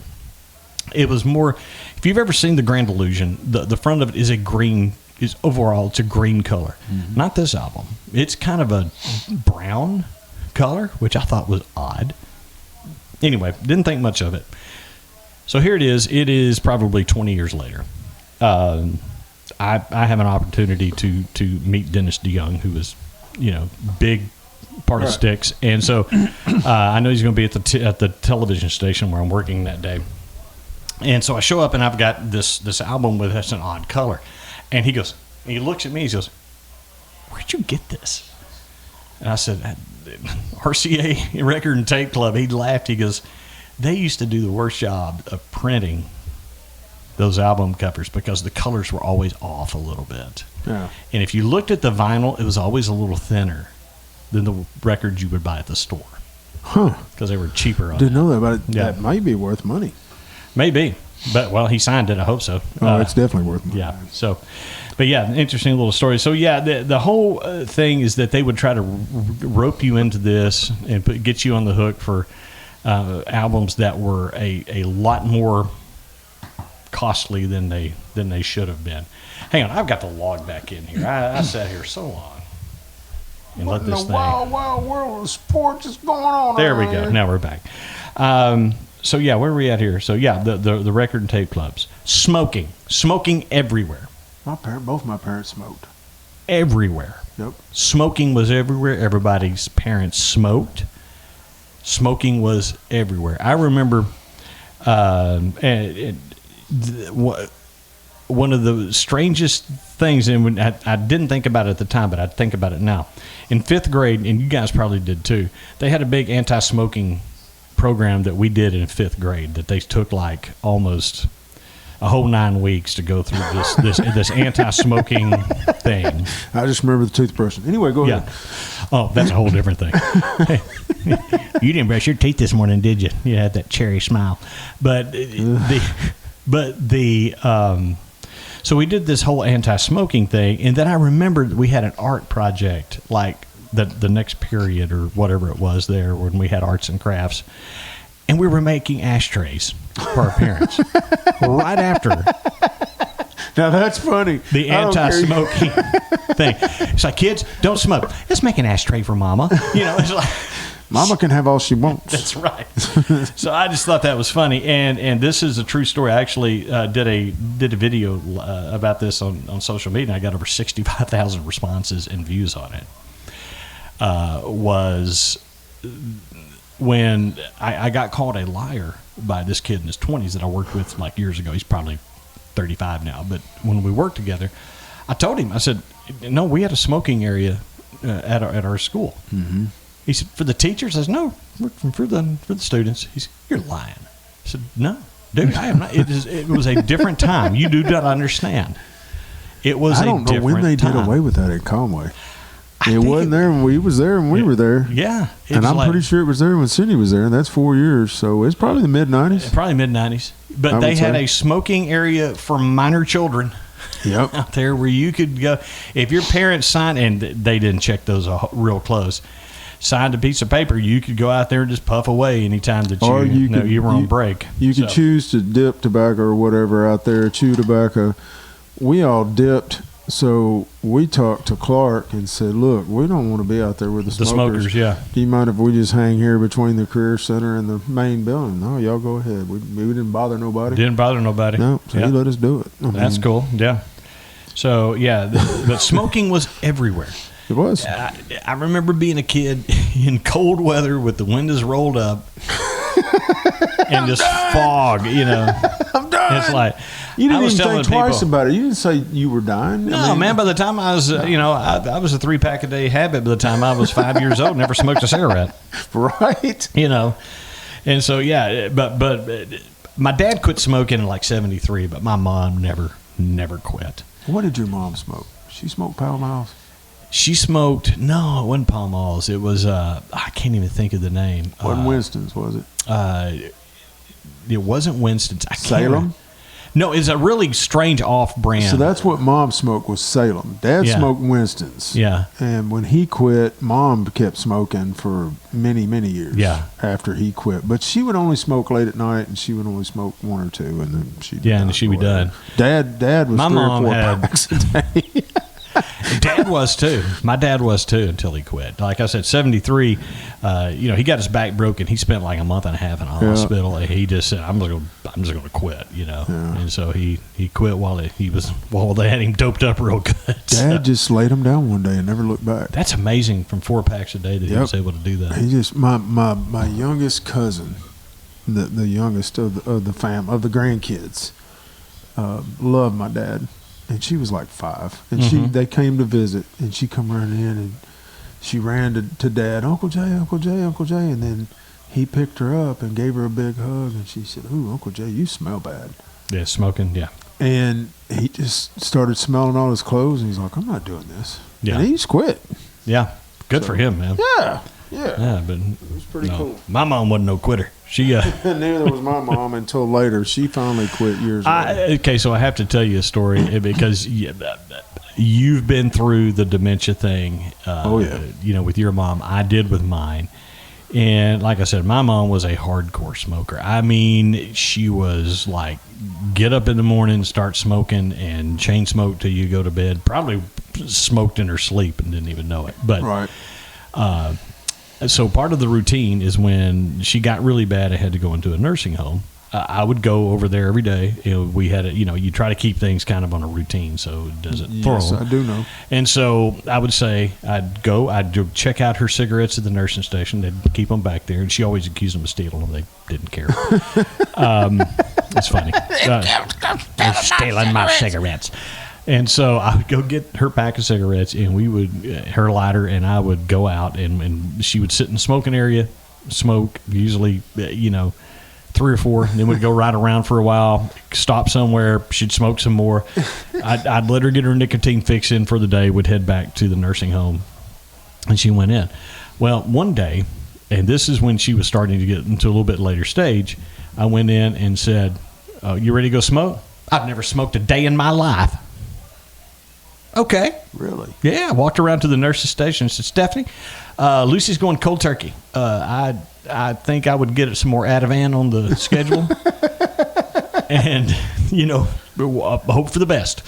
It was more, if you've ever seen the Grand Illusion, the front of it is overall it's a green color. Mm-hmm. Not this album. It's kind of a brown color, which I thought was odd. Anyway, didn't think much of it. So here it is. It is probably 20 years later. I have an opportunity to meet Dennis DeYoung, who was, big part of Styx, and so I know he's going to be at the television station where I'm working that day. And so I show up, and I've got this album with that's an odd color, and he looks at me, he goes, "Where'd you get this?" And I said, "RCA Record and Tape Club." He laughed. He goes, "They used to do the worst job of printing those album covers because the colors were always off a little bit. Yeah. And if you looked at the vinyl, it was always a little thinner than the records you would buy at the store. Huh. Because they were cheaper on Didn't it. know that, but Yeah. that might be worth money. Maybe. But, well, he signed it. I hope so. Oh, it's definitely worth money. Yeah. So, but yeah, interesting little story. So yeah, the whole thing is that they would try to rope you into this and get you on the hook for albums that were a lot more costly than they should have been. Hang on, I've got the log back in here. I sat here so long and let this thing. Wild world of sports is going on. There we around go. here. Now we're back. So yeah, where are we at here? So yeah, the record and tape clubs, smoking everywhere. Both my parents smoked. Everywhere. Yep. Smoking was everywhere. Everybody's parents smoked. Smoking was everywhere. I remember one of the strangest things, and when I didn't think about it at the time, but I think about it now. In 5th grade, and you guys probably did too, they had a big anti-smoking program that we did in 5th grade that they took like almost a whole 9 weeks to go through this anti-smoking thing. I just remember the toothbrushing. Anyway, go ahead. Oh, that's a whole different thing. You didn't brush your teeth this morning, did you? You had that cherry smile. So we did this whole anti-smoking thing, and then I remembered we had an art project like the next period or whatever it was there when we had arts and crafts. And we were making ashtrays for our parents right after Now that's funny. the I don't care. anti-smoking thing. It's like, kids, don't smoke. Let's make an ashtray for Mama. It's like, Mama can have all she wants. that's right. So I just thought that was funny, and this is a true story. I actually did a video about this on social media, and I got over 65,000 responses and views on it. Was when I got called a liar by this kid in his 20s that I worked with like years ago. He's probably 35 now, but when we worked together, I told him, I said, no, we had a smoking area at our school. Mm-hmm. He said, for the teachers? I said, no, for the students. He said, you're lying. I said, no, dude, I am not. It was a different time. You do not understand. It was I don't know when they did away with that at Conway. It wasn't there when we was there and we were there. Yeah. And I'm pretty sure it was there when Cindy was there, and that's 4 years. So it's probably the mid-'90s. Probably mid-'90s. But they had a smoking area for minor children. Yep. Out there where you could go. If your parents signed, and they didn't check those real close, signed a piece of paper, you could go out there and just puff away anytime that you were on break. You could choose to dip tobacco or whatever out there, chew tobacco. We all dipped, so we talked to Clark and said, look, we don't want to be out there with the smokers. Yeah. Do you mind if we just hang here between the Career Center and the main building? No, y'all go ahead. We didn't bother nobody. Didn't bother nobody. No, so he let us do it. That's cool, yeah. So, yeah, but smoking was everywhere. It was. I remember being a kid in cold weather with the windows rolled up and just fog, I'm done. It's like, You didn't was even telling think twice people- about it. You didn't say you were dying. No, man. By the time I was, I was a 3-pack a day habit. By the time I was 5 years old, never smoked a cigarette. Right? And so but my dad quit smoking in like 73, but my mom never quit. What did your mom smoke? She smoked Pall Malls? She smoked. No, it wasn't Pall Malls. It was I can't even think of the name. Wasn't Winston's, was it? It wasn't Winston's. I can't Salem? remember. No, it's a really strange off-brand. So that's what Mom smoked was Salem. Dad Yeah. smoked Winston's. Yeah. And when he quit, Mom kept smoking for many, many years. Yeah. After he quit, but she would only smoke late at night, and she would only smoke 1 or 2, and then she'd be Yeah, done and she'd or be whatever. done. Dad was My 3 mom or 4 had- packs a day. Dad was too. My dad was too until he quit. Like I said, 73. He got his back broken. He spent like a month and a half in a hospital. And he just said, "I'm just going to quit." And so he quit while they had him doped up real good. Dad just laid him down one day and never looked back. That's amazing. From 4 packs a day that he was able to do that. He just my youngest cousin, the youngest of the the grandkids, loved my dad, and she was like 5, and they came to visit, and she come running in, and she ran to Dad, Uncle Jay, and then he picked her up and gave her a big hug, and she said, "Ooh, Uncle Jay, you smell bad." Yeah, smoking. Yeah. And he just started smelling all his clothes, and he's like, "I'm not doing this." Yeah. And he just quit. Yeah. Good for him, man. Yeah. Yeah, but It was pretty cool. My mom wasn't no quitter. She Neither was my mom until later. She finally quit years ago. okay, so I have to tell you a story because you've been through the dementia thing. With your mom. I did with mine. And like I said, my mom was a hardcore smoker. I mean, she was like, get up in the morning, start smoking, and chain smoke till you go to bed. Probably smoked in her sleep and didn't even know it. But Right. So part of the routine is when she got really bad and had to go into a nursing home. I would go over there every day. We had you try to keep things kind of on a routine so it doesn't Yes, throw. I do know. And so I would say I'd check out her cigarettes at the nursing station. They'd keep them back there, and she always accused them of stealing them. They didn't care. It's funny. They're stealing my cigarettes. And so I would go get her pack of cigarettes, and we would her lighter, and I would go out, and she would sit in the smoking area, smoke, usually 3 or 4, and then we'd go right around for a while, stop somewhere, she'd smoke some more. I'd let her get her nicotine fix in for the day, would head back to the nursing home, and she went in. Well, one day, and this is when she was starting to get into a little bit later stage, I went in and said, "You ready to go smoke?" "I've never smoked a day in my life." "Okay." Really? Yeah, I walked around to the nurse's station and said, "Stephanie, Lucy's going cold turkey. I think I would get some more Ativan on the schedule." And, hope for the best.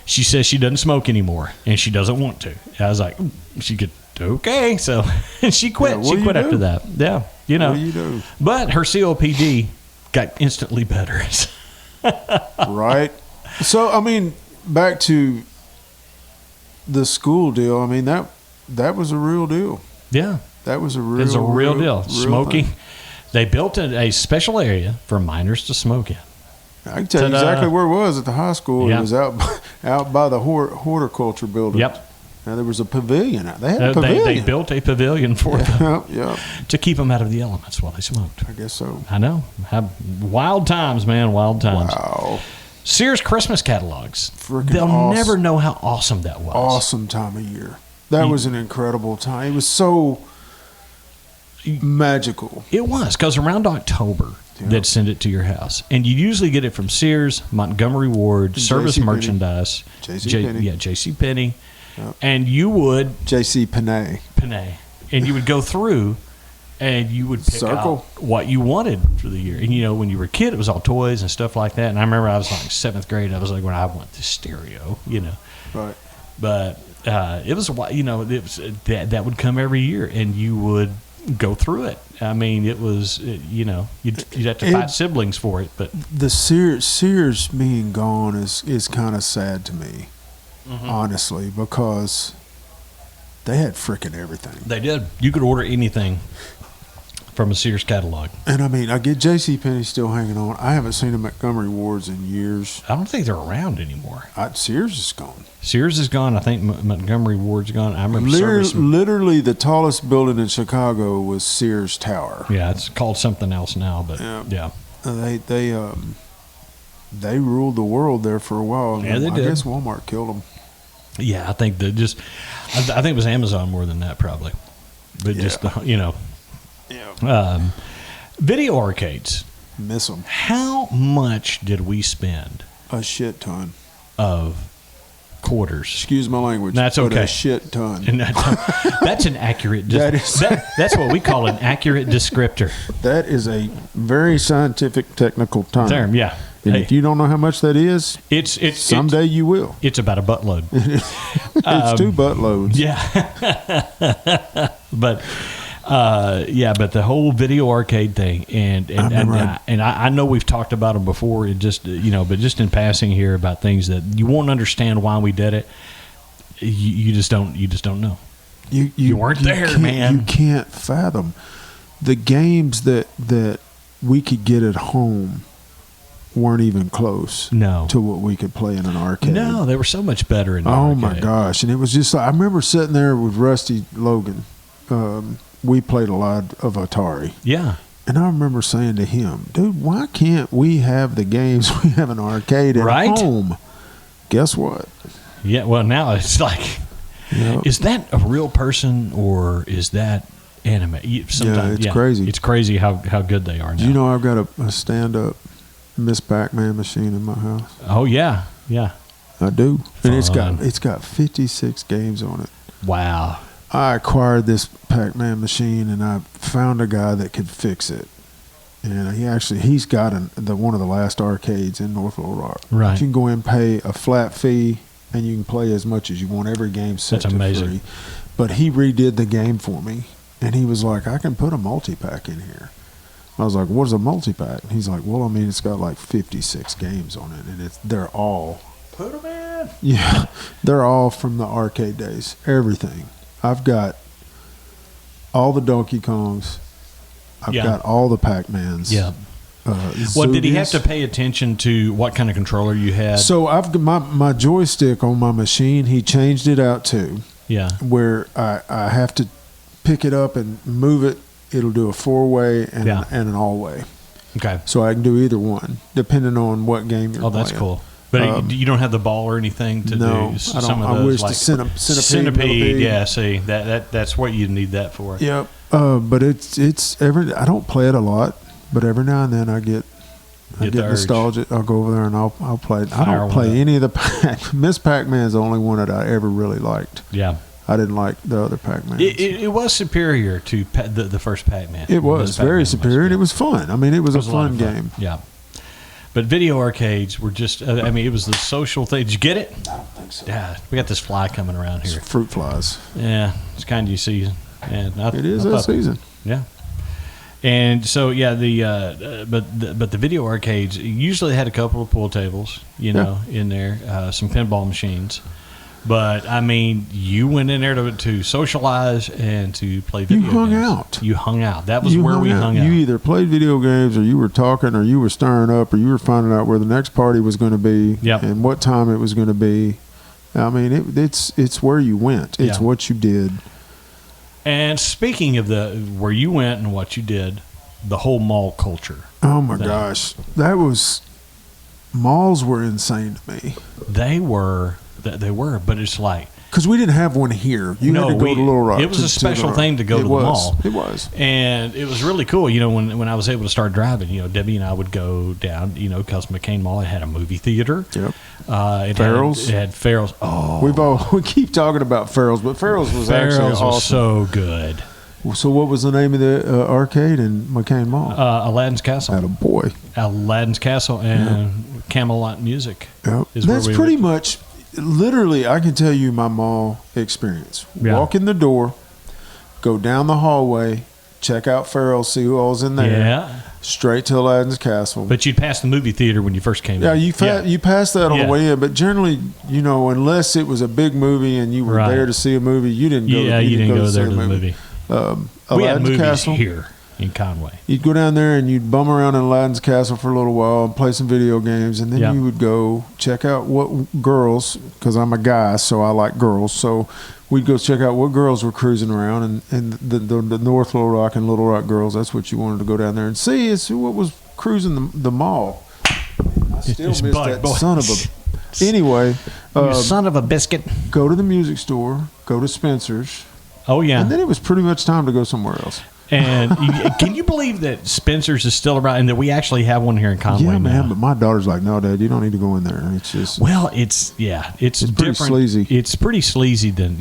She says she doesn't smoke anymore, and she doesn't want to. I was like, she could, okay. So, and she quit. Yeah, she quit after that. Yeah, What do you do? But her COPD got instantly better. Right. So, I mean, back to the school deal. I mean, that was a real deal. Yeah. That was a real, It's a real deal. real Smoking. thing. They built a special area for minors to smoke in. I can tell you Ta-da. exactly where it was at the high school. Yeah. It was out by the horticulture building. Yep. Now there was a pavilion. They had a They pavilion. built a pavilion for them Yep. to keep them out of the elements while they smoked. I guess so. I know. Wild times, man. Wild times. Wow. Sears Christmas catalogs. Freaking They'll awesome. never know how awesome that was. Awesome time of year. That was an incredible time. It was so magical. It was, because around October, they'd send it to your house. And you usually get it from Sears, Montgomery Ward, Service JCPenney. Merchandise. JCPenney. JCPenney. Yep. And you would, J.C. Panay. and you would go through and you would pick Circle. out what you wanted for the year. And, when you were a kid, it was all toys and stuff like that. And I remember I was like 7th grade. I was like, well, I want this stereo, Right. But it was, it was that would come every year, and you would go through it. I mean, it was, you'd have to fight siblings for it, but The Sears being gone is kind of sad to me, honestly, because they had freaking everything. they did. You could order anything from a Sears catalog. And I mean, I get JCPenney still hanging on. I haven't seen a Montgomery Ward's in years. I don't think they're around anymore. Sears is gone. Sears is gone. I think Montgomery Ward's gone. I remember literally the tallest building in Chicago was Sears Tower. Yeah, it's called something else now, but yeah. They ruled the world there for a while. Yeah, they did. I guess Walmart killed them. Yeah, I think I think it was Amazon more than that probably. But just, video arcades. Miss them. How much did we spend? A shit ton. Of quarters. Excuse my language. That's okay. A shit ton. And that's an accurate. That's what we call an accurate descriptor. That is a very scientific, technical term. Yeah. And if you don't know how much that is, someday you will. It's about a buttload. It's 2 buttloads. Yeah. But but the whole video arcade thing, and I know we've talked about them before. It just but just in passing here about things that you won't understand why we did it. You just don't know. You weren't there, man. You can't fathom the games that we could get at home. Weren't even close to what we could play in an arcade. No, they were so much better in the arcade. Oh, my gosh. And it was just like, I remember sitting there with Rusty Logan. We played a lot of Atari. Yeah. And I remember saying to him, dude, why can't we have the games we have in an arcade at home? Guess what? Yeah, well, now it's like, is that a real person or is that anime? Sometimes, it's crazy. It's crazy how good they are now. Do you know I've got a stand-up Miss Pac-Man machine in my house? Oh yeah. I do. Fun. And it's got 56 games on it. Wow. I acquired this Pac-Man machine and I found a guy that could fix it. And he's got one of the last arcades in North Little Rock. Right. You can go in and pay a flat fee and you can play as much as you want. Every game's set to free. But he redid the game for me and he was like, I can put a multi-pack in here. I was like, what is a multi-pack? And he's like, well, I mean, it's got like 56 games on it, and they're all... Put them in. Yeah, they're all from the arcade days. Everything. I've got all the Donkey Kongs. I've got all the Pac-Mans. Yeah. Well, did he have to pay attention to what kind of controller you had? So I've got my joystick on my machine. He changed it out too. Yeah. Where I have to pick it up and move it. It'll do a 4-way and an all-way. Okay. So I can do either one, depending on what game you're playing. Oh, that's cool. But you don't have the ball or anything to do some of those? I wish like the centipede. Yeah, see, that's what you need that for. Yep. But it's I don't play it a lot, but every now and then I get nostalgic. I'll go over there and I'll play it. I don't play any of the Miss Pac-Man is the only one that I ever really liked. Yeah. I didn't like the other Pac-Man. It was superior to the first Pac-Man. It was very superior, and it was fun. I mean, it was a fun game. Yeah. But video arcades were just, it was the social thing. Did you get it? I don't think so. Yeah, we got this fly coming around here. It's fruit flies. Yeah, it's kind of your season. It is that season. Yeah. And so, but the video arcades usually had a couple of pool tables, in there, some pinball machines. But, I mean, you went in there to socialize and to play video games. You hung out. That was where we hung out. You either played video games or you were talking or you were stirring up or you were finding out where the next party was going to be and what time it was going to be. I mean, it's where you went. It's what you did. And speaking of where you went and what you did, the whole mall culture. Oh, my gosh. Malls were insane to me. They were, but it's like... Because we didn't have one here. You had to go to Little Rock. It was a special thing to go to the mall. It was. And it was really cool. When I was able to start driving, Debbie and I would go down, because McCain Mall had a movie theater. Yep. Farrell's. It had Farrell's. Oh. We keep talking about Farrell's, but Farrell's was actually awesome. Was so good. So what was the name of the arcade in McCain Mall? Aladdin's Castle. Attaboy. Aladdin's Castle and Camelot Music. Yep. That's pretty much... Literally, I can tell you my mall experience. Yeah. Walk in the door, go down the hallway, check out Farrell's, see who all's in there. Yeah. Straight to Aladdin's Castle. But you'd pass the movie theater when you first came in. You passed that on the way in. But generally, unless it was a big movie and you were there to see a movie, you didn't go. You didn't go there to the movie. Aladdin's we had movies Castle here. in Conway. You'd go down there and you'd bum around in Aladdin's Castle for a little while and play some video games, and then Yep. you would go check out what girls, because I'm a guy, so I like girls. So we'd go check out what girls were cruising around, and the North Little Rock and Little Rock girls. That's what you wanted to go down there and see. Is what was cruising the mall. I still It's miss Bug that Boy. son of a. Anyway, You son of a biscuit. go to the music store, go to Spencer's, Oh, yeah. and then it was pretty much time to go somewhere else. And can you believe that Spencer's is still around and that we actually have one here in Conway Yeah, man, now? but my daughter's like, no, Dad, you don't need to go in there. It's just Well, it's pretty different. sleazy. It's pretty sleazy than,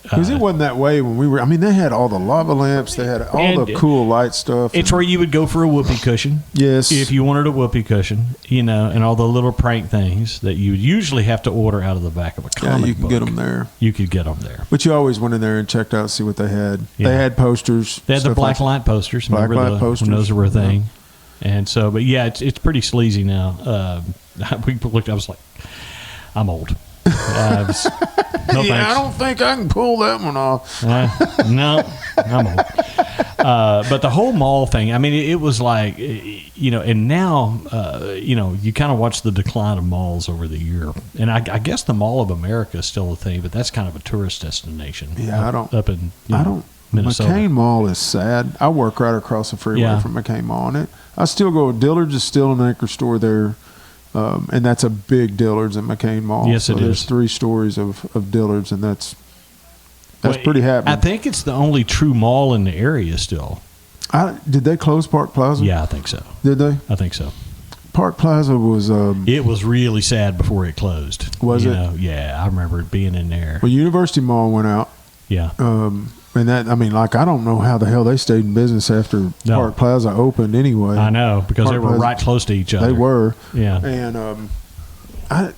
because it wasn't that way when we were. I mean, they had all the lava lamps, they had all And the cool light stuff. it's where you would go for a whoopee cushion. Yes. If you wanted a whoopee cushion, and all the little prank things that you would usually have to order out of the back of a yeah, comic you can book. get them there. You could get them there. But you always went in there and checked out, see what they had. Yeah. They had posters. They had the stuff black like- light posters. Black Remember light posters. when those were a thing. And so, but yeah, it's pretty sleazy now. We looked. I was like, I'm old. No Yeah, thanks. I don't think I can pull that one off. No, I'm old. But the whole mall thing, I mean, it was like, and now, you kind of watch the decline of malls over the year. And I guess the Mall of America is still a thing, but that's kind of a tourist destination. Yeah, up in Minnesota. McCain Mall is sad. I work right across the freeway Yeah. from McCain Mall, and I still go. Dillard's is still an anchor store there, and that's a big Dillard's at McCain Mall. Yes, so it there's is. 3 stories of Dillard's, and that's Well, pretty happening. I think it's the only true mall in the area still. Did they close Park Plaza? Yeah, I think so. Did they? I think so. Park Plaza was. It was really sad before it closed. Was You it? know, yeah, I remember it being in there. Well, University Mall went out. Yeah. And that, I mean, like, I don't know how the hell they stayed in business after No. Park Plaza opened anyway. I know, because Park they were Plaza- right close to each other. They were. Yeah. And, I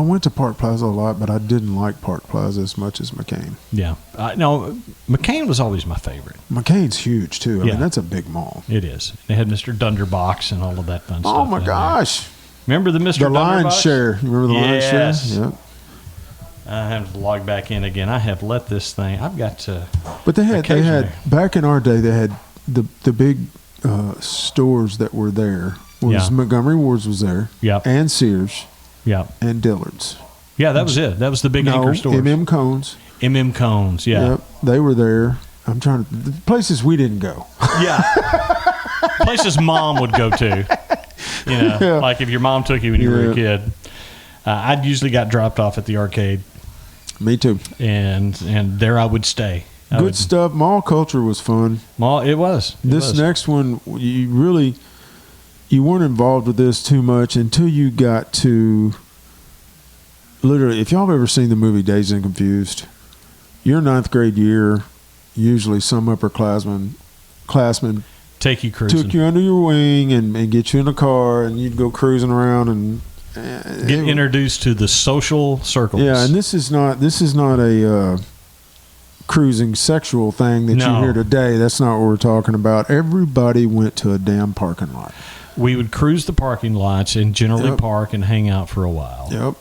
went to Park Plaza a lot, but I didn't like Park Plaza as much as McCain. Yeah. No, McCain was always my favorite. McCain's huge, too. I Yeah. mean, that's a big mall. It is. They had Mr. Dunderbox and all of that fun stuff. Oh, my in there. gosh. Remember the Mr. The Dunderbox? Lion's Share. You remember the Lion's Share? Yes. Yep. I have to log back in again. I have let this thing. I've got to. But they had Occasionally. back in our day, they had the big stores that were there. Yeah. Montgomery Ward's was there. Yep. And Sears Yeah. and Dillard's. Yeah, that was it. That was the big anchor stores. MM Cones. MM Cones. Yeah. Yep. They were there. I'm trying to the places we didn't go. Yeah. Places mom would go to. Yeah. Like if your mom took you when you were a Yeah. kid. I'd usually got dropped off at the arcade, Me too. and there I would stay. I Good would- stuff. Mall culture was fun. Mall, it was. It This was. next one, you weren't involved with this too much until you got to literally. If y'all have ever seen the movie Dazed and Confused, your 9th grade year, usually some upperclassman Take you cruising. took you under your wing and get you in a car, and you'd go cruising around and Get introduced to the social circles. Yeah, and this is not a cruising sexual thing that No. you hear today. That's not what we're talking about. Everybody went to a damn parking lot. We would cruise the parking lots and generally Yep. park and hang out for a while. Yep.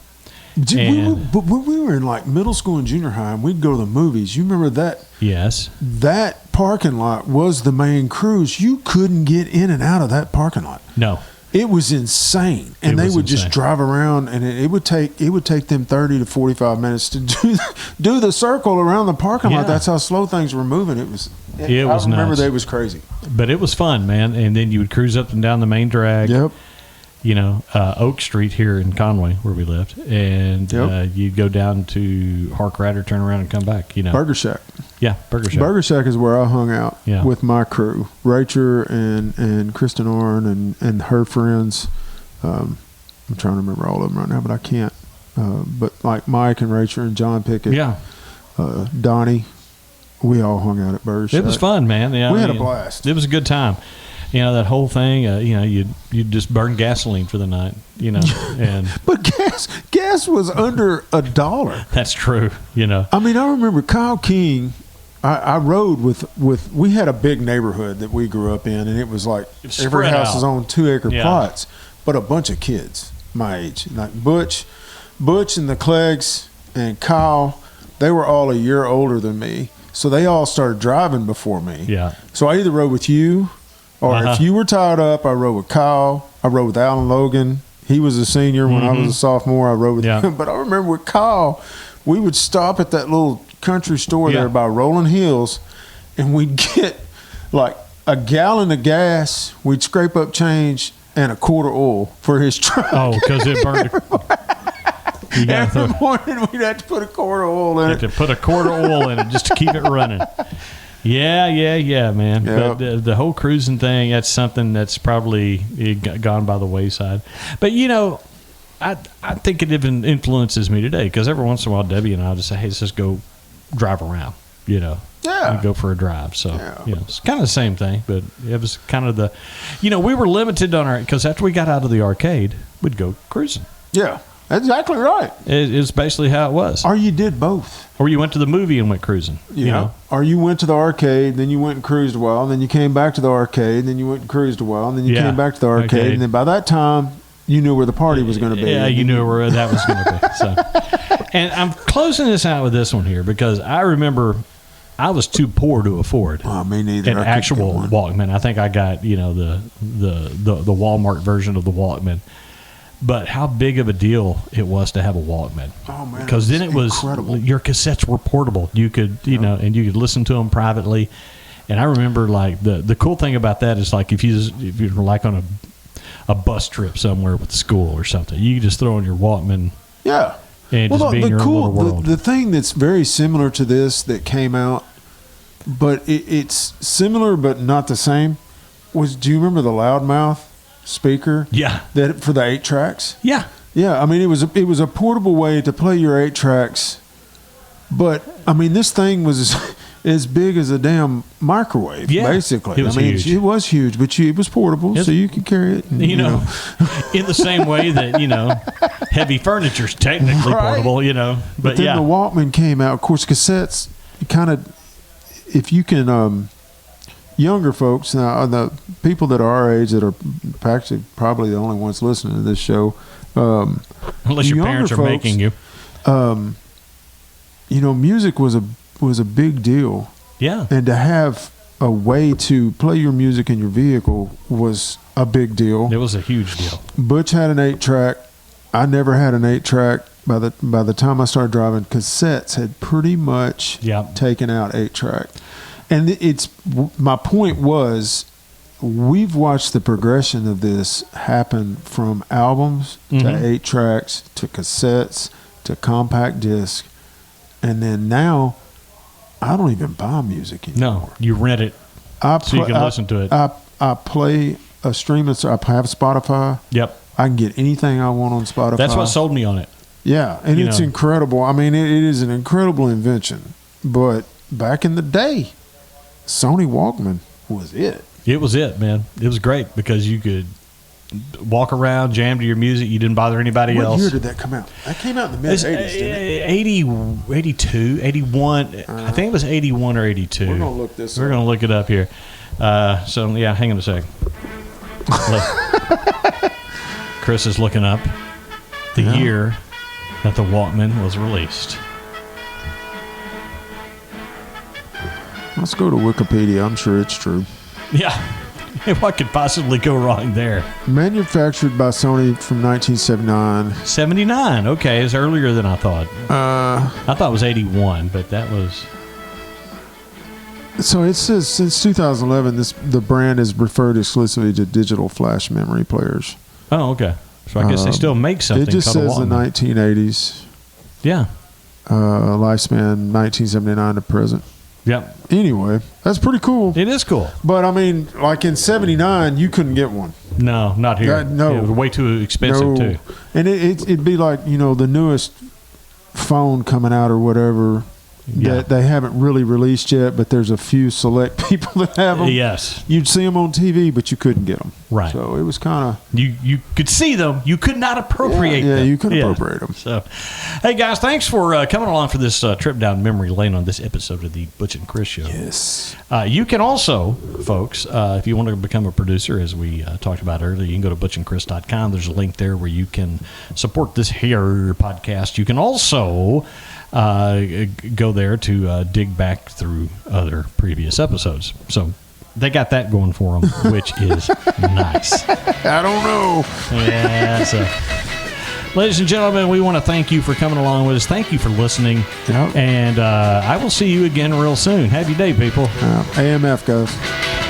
And- But when we were in like middle school and junior high, and we'd go to the movies. You remember that? Yes. That parking lot was the main cruise. You couldn't get in and out of that parking lot. No. It was insane, and It they was would insane. just drive around, and it would take them 30 to 45 minutes to do the circle around the parking Yeah. lot. That's how slow things were moving. It was was I remember nuts. that it was crazy. But it was fun, man. And then you would cruise up and down the main drag. Yep. Oak Street here in Conway, where we lived, and Yep. you'd go down to Hark-Rider, turn around, and come back. Burger Shack. Yeah, Burger Shack. Burger Shack is where I hung out Yeah. with my crew, Rachel and Kristen Arn and her friends. I'm trying to remember all of them right now, but I can't. But like Mike and Rachel and John Pickett, Yeah, Donnie, we all hung out at Burger Shack. it was fun, man. Yeah, We had a blast. It was a good time. That whole thing. You'd just burn gasoline for the night. And But gas was under $1. that's true. I mean, I remember Kyle King. I rode with. We had a big neighborhood that we grew up in, and it was like It was every spread house out. is on 2-acre Yeah. plots, but a bunch of kids my age, like Butch and the Cleggs and Kyle. They were all a year older than me, So they all started driving before me. Yeah. So I either rode with you, or if you were tied up, I rode with Kyle. I rode with Alan Logan. He was a senior when I was a sophomore. I rode with him. But I remember with Kyle, we would stop at that little country store there by Rolling Hills, and we'd get like a gallon of gas. We'd scrape up change and a quart of oil for his truck. Oh, because it burned. Every morning we'd have to put a quart of oil in it. To put a quart of oil in it just to keep it running. Yeah, man. Yep. But the whole cruising thing, that's something that's probably gone by the wayside. But, I think it even influences me today because every once in a while, Debbie and I just say, hey, let's just go drive around, Yeah. and go for a drive. So, it's kind of the same thing, but it was kind of we were limited on because after we got out of the arcade, we'd go cruising. Yeah. That's exactly right. It's basically how it was. Or you did both. Or you went to the movie and went cruising. Or you went to the arcade, then you went and cruised a while, and then you came back to the arcade, and then you went and cruised a while, and then you came back to the arcade, and then by that time, you knew where the party was going to be. Yeah, you knew where that was going to be. So, and I'm closing this out with this one here because I remember I was too poor to afford me neither. an actual Walkman. I think I got the Walmart version of the Walkman. But how big of a deal it was to have a Walkman. Oh, man. Because then it was incredible. Your cassettes were portable. You could, and you could listen to them privately. And I remember, like, the cool thing about that is, like, if you're like on a bus trip somewhere with the school or something, you could just throw on your Walkman. Yeah. And just be in your own little world. The thing that's very similar to this that came out, but it's similar but not the same, was, do you remember the Loudmouth speaker? Yeah. That for the 8 tracks? Yeah. Yeah, I mean it was a portable way to play your 8 tracks, but I mean this thing was as big as a damn microwave. Yeah, basically. it was huge. It was huge, but it was portable, so you could carry it. And, in the same way that heavy furniture's technically portable. But then the Walkman came out. Of course, cassettes kind of, if you can. Younger folks now, the people that are our age that are actually probably the only ones listening to this show, unless your parents are making you, music was a big deal. Yeah, and to have a way to play your music in your vehicle was a big deal. It was a huge deal. Butch had an 8-track. I never had an 8-track. By the time I started driving, cassettes had pretty much taken out 8-track. And my point was, we've watched the progression of this happen from albums to 8 tracks to cassettes to compact disc, and then now I don't even buy music anymore. No, you rent it so you can listen to it. I play a streaming. I have Spotify. Yep, I can get anything I want on Spotify. That's what sold me on it. Yeah, and it's incredible. I mean, it is an incredible invention. But back in the day, Sony Walkman was it. It was it, man. It was great because you could walk around, jam to your music. You didn't bother anybody else. What year did that come out? That came out in the mid-'80s, didn't it? 82, 81. I think it was 81 or 82. We're going to look this up. We're going to look it up here. Hang on a second. Chris is looking up the year that the Walkman was released. Let's go to Wikipedia. I'm sure it's true. Yeah. What could possibly go wrong there? Manufactured by Sony from 1979. 79. Okay, it's earlier than I thought. I thought it was 81, but that was... So it says since 2011, the brand is referred exclusively to digital flash memory players. Oh, okay. So I guess they still make something. It just called says the 1980s. Yeah. Lifespan 1979 to present. Yep. Anyway, that's pretty cool. It is cool. But I mean, like in '79, you couldn't get one. No, not here. No, it was way too expensive too. And it'd be like the newest phone coming out or whatever. That they haven't really released yet, but there's a few select people that have them. Yes. You'd see them on TV, but you couldn't get them. Right. So it was kind of... You could see them. You could not appropriate them. Yeah, you could appropriate them. So, hey, guys, thanks for coming along for this trip down memory lane on this episode of the Butch and Chris Show. Yes. You can also, folks, if you want to become a producer, as we talked about earlier, you can go to butchandchris.com. There's a link there where you can support this here podcast. You can also... go there to dig back through other previous episodes. So they got that going for them, which is nice. I don't know. Yeah. So, ladies and gentlemen, we want to thank you for coming along with us. Thank you for listening. Yep. And I will see you again real soon. Have your day, people. AMF, guys.